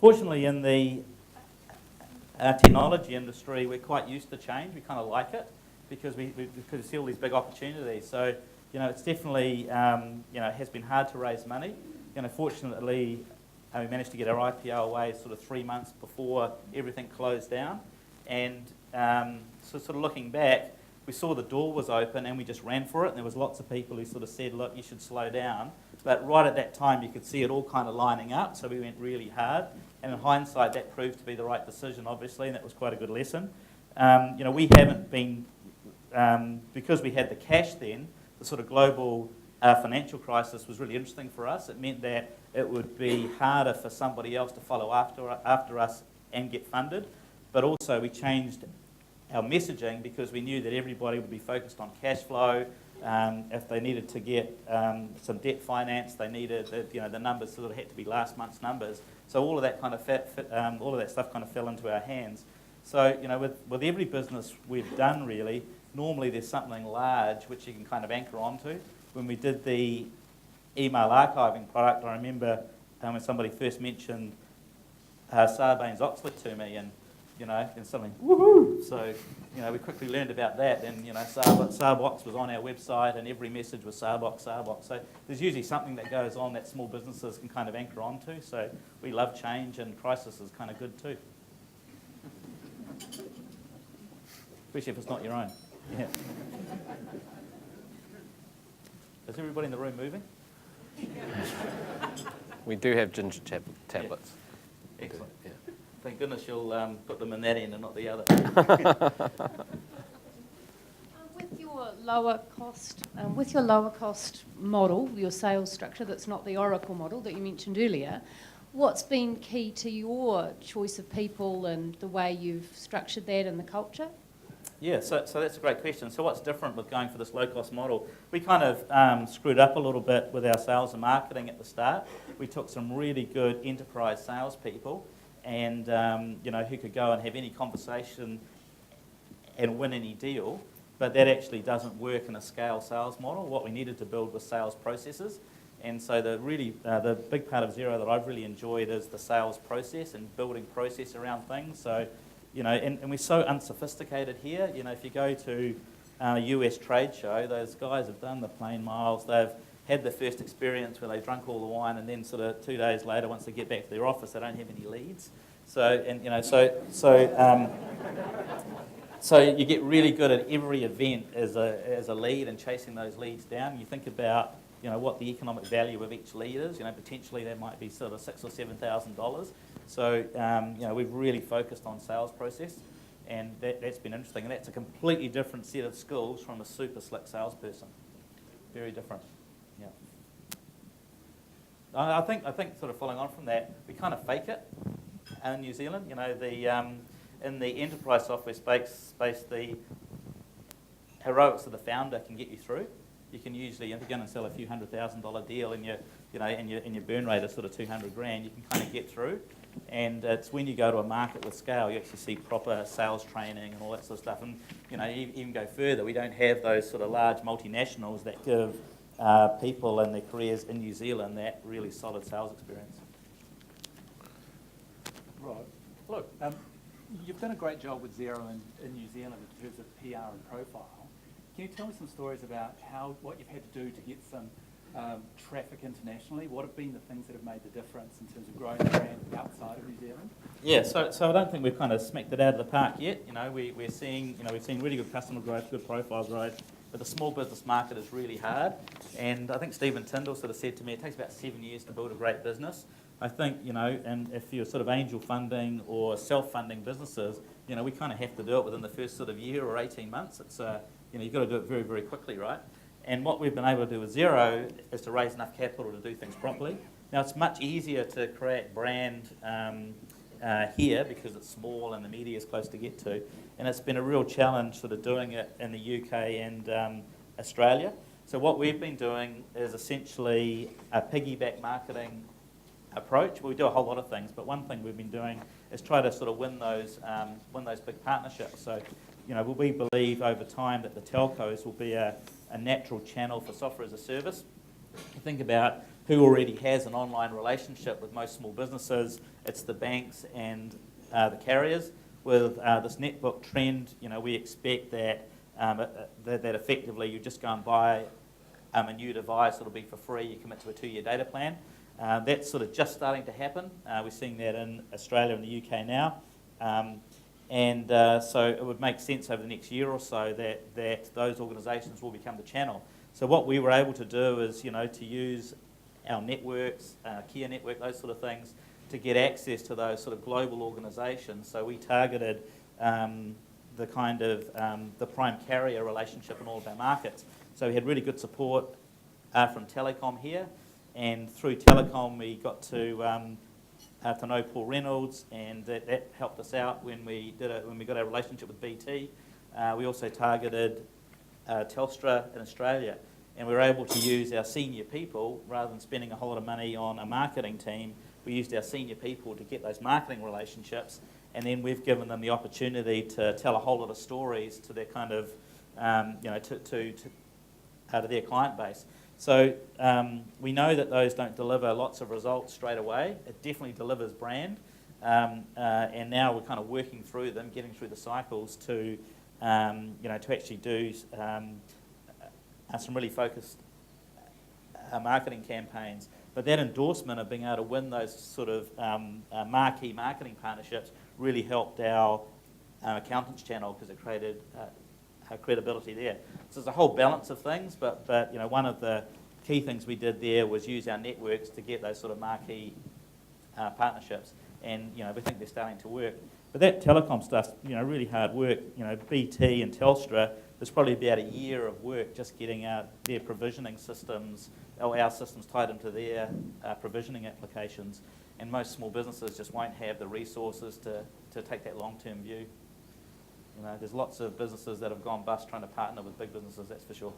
Fortunately, in the technology industry, we're quite used to change. We kind of like it because we see all these big opportunities. So, it's definitely, has been hard to raise money. Fortunately, we managed to get our IPO away sort of 3 months before everything closed down. And so sort of looking back, we saw the door was open and we just ran for it. And there was lots of people who sort of said, look, you should slow down. But right at that time, you could see it all kind of lining up. So we went really hard. And in hindsight, that proved to be the right decision, obviously, and that was quite a good lesson. We haven't been, because we had the cash then, the sort of global financial crisis was really interesting for us. It meant that it would be harder for somebody else to follow after us and get funded. But also we changed our messaging because we knew that everybody would be focused on cash flow. If they needed to get some debt finance, they needed the numbers sort of had to be last month's numbers. So all of that kind of all of that stuff kind of fell into our hands. So with every business we've done really, normally there's something large which you can kind of anchor onto. When we did the email archiving product, I remember when somebody first mentioned Sarbanes-Oxley to me, and suddenly, woohoo! So, we quickly learned about that, and, Sarbox was on our website, and every message was Sarbox. So there's usually something that goes on that small businesses can kind of anchor onto, so we love change, and crisis is kind of good too. Especially if it's not your own. Yeah. Is everybody in the room moving? We do have ginger tablets. Yeah. Excellent. Yeah. Thank goodness you'll put them in that end and not the other. With your lower cost model, your sales structure that's not the Oracle model that you mentioned earlier, what's been key to your choice of people and the way you've structured that and the culture? Yeah, so that's a great question. So what's different with going for this low-cost model? We kind of screwed up a little bit with our sales and marketing at the start. We took some really good enterprise salespeople and, who could go and have any conversation and win any deal, but that actually doesn't work in a scale sales model. What we needed to build was sales processes. And so the big part of Xero that I've really enjoyed is the sales process and building process around things. So, and we're so unsophisticated here. If you go to a US trade show, those guys have done the plane miles. They've had the first experience where they drunk all the wine, and then sort of 2 days later, once they get back to their office, they don't have any leads. So you get really good at every event as a lead and chasing those leads down. You think about what the economic value of each lead is. Potentially that might be sort of $6,000 or $7,000. So, we've really focused on sales process, and that's been interesting. And that's a completely different set of skills from a super slick salesperson. Very different, yeah. I think sort of following on from that, we kind of fake it in New Zealand. In the enterprise software space, the heroics of the founder can get you through. You can usually, if you're going to sell a few $100,000 deal and your burn rate is sort of 200 grand, you can kind of get through. And it's when you go to a market with scale, you actually see proper sales training and all that sort of stuff. And even go further, we don't have those sort of large multinationals that give people and their careers in New Zealand that really solid sales experience. Right. Look, you've done a great job with Xero in New Zealand in terms of PR and profile. Can you tell me some stories about what you've had to do to get some traffic internationally? What have been the things that have made the difference in terms of growing the brand outside of New Zealand? Yeah, so I don't think we've kind of smacked it out of the park yet. We're seeing really good customer growth, good profile growth, but the small business market is really hard. And I think Stephen Tyndall sort of said to me, it takes about 7 years to build a great business. I think, and if you're sort of angel funding or self-funding businesses, we kind of have to do it within the first sort of year or 18 months. It's, you've got to do it very, very quickly, right? And what we've been able to do with Xero is to raise enough capital to do things properly. Now, it's much easier to create brand here because it's small and the media is close to get to. And it's been a real challenge sort of doing it in the UK and Australia. So what we've been doing is essentially a piggyback marketing approach. We do a whole lot of things, but one thing we've been doing is try to sort of win those big partnerships. So, we believe over time that the telcos will be a natural channel for software as a service. You think about who already has an online relationship with most small businesses. It's the banks and the carriers. With this netbook trend, we expect that that effectively you just go and buy a new device. It'll be for free. You commit to a 2-year data plan. That's sort of just starting to happen. We're seeing that in Australia and the UK now. So it would make sense over the next year or so that those organisations will become the channel. So what we were able to do is, to use our networks, Kia network, those sort of things, to get access to those sort of global organisations. So we targeted the kind of the prime carrier relationship in all of our markets. So we had really good support from Telecom here, and through Telecom we got to know Paul Reynolds, and that helped us out when we got our relationship with BT. We also targeted Telstra in Australia, and we were able to use our senior people rather than spending a whole lot of money on a marketing team. We used our senior people to get those marketing relationships, and then we've given them the opportunity to tell a whole lot of stories to their kind of, to their client base. So we know that those don't deliver lots of results straight away. It definitely delivers brand, and now we're kind of working through them, getting through the cycles to actually do some really focused marketing campaigns. But that endorsement of being able to win those sort of marquee marketing partnerships really helped our accountants channel, because it created credibility there. So there's a whole balance of things, but one of the key things we did there was use our networks to get those sort of marquee partnerships, and we think they're starting to work. But that telecom stuff's really hard work. BT and Telstra, there's probably about a year of work just getting their provisioning systems, or our systems tied into their provisioning applications, and most small businesses just won't have the resources to take that long-term view. There's lots of businesses that have gone bust trying to partner with big businesses, that's for sure.